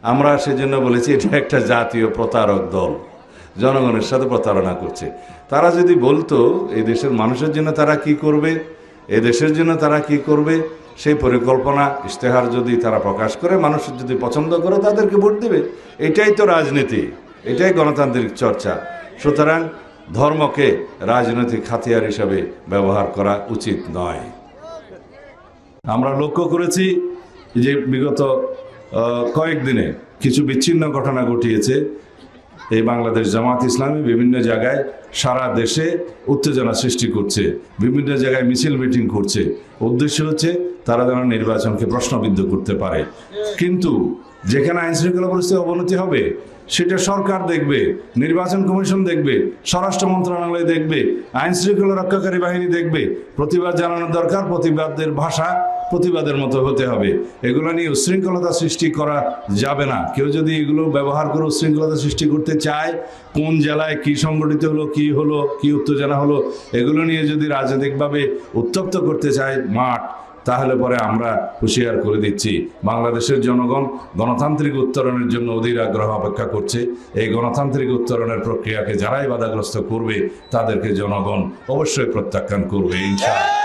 আমরা সেজন্য বলেছি এটা একটা জাতীয় প্রতারক দল, জনগণের সাথে প্রতারণা করছে। তারা যদি বলতো এই দেশের মানুষের জন্য তারা কি করবে, এই দেশের জন্য তারা কি করবে, সেই পরিকল্পনা ইশতেহার যদি তারা প্রকাশ করে, মানুষ যদি পছন্দ করে তাদেরকে ভোট দেবে। এটাই তো রাজনীতি, এটাই গণতান্ত্রিক চর্চা। সুতরাং ধর্মকে রাজনৈতিক হাতিয়ার হিসাবে ব্যবহার করা উচিত নয়। আমরা লক্ষ্য করেছি যে বিগত কয়েকদিনে কিছু বিচ্ছিন্ন ঘটনা ঘটিয়েছে। এই বাংলাদেশ জামাত ইসলামী বিভিন্ন জায়গায় সারা দেশে উত্তেজনা সৃষ্টি করছে, বিভিন্ন জায়গায় মিছিল মিটিং করছে। উদ্দেশ্য হচ্ছে তারা যেন নির্বাচনকে প্রশ্নবিদ্ধ করতে পারে। কিন্তু যেখানে আইন শৃঙ্খলা পরিস্থিতির অবনতি হবে সেটা সরকার দেখবে, নির্বাচন কমিশন দেখবে, স্বরাষ্ট্র মন্ত্রণালয় দেখবে, আইন শৃঙ্খলা রক্ষাকারী বাহিনী দেখবে। প্রতিবাদ জানানোর দরকার, প্রতিবাদের ভাষা প্রতিবাদের মতো হতে হবে। এগুলো নিয়ে উশৃঙ্খলতা সৃষ্টি করা যাবে না। কেউ যদি এগুলো ব্যবহার করে উশৃঙ্খলতা সৃষ্টি করতে চায়, কোন জেলায় কি সংগঠিত হলো, কি উত্তেজনা হলো, এগুলো নিয়ে যদি রাজনৈতিকভাবে উত্তপ্ত করতে চায় মাঠ, তাহলে পরে আমরা হুঁশিয়ার করে দিচ্ছি, বাংলাদেশের জনগণ গণতান্ত্রিক উত্তরণের জন্য অধীর আগ্রহ অপেক্ষা করছে। এই গণতান্ত্রিক উত্তরণের প্রক্রিয়াকে যারাই বাধাগ্রস্ত করবে তাদেরকে জনগণ অবশ্যই প্রত্যাখ্যান করবে ইনশাআল্লাহ।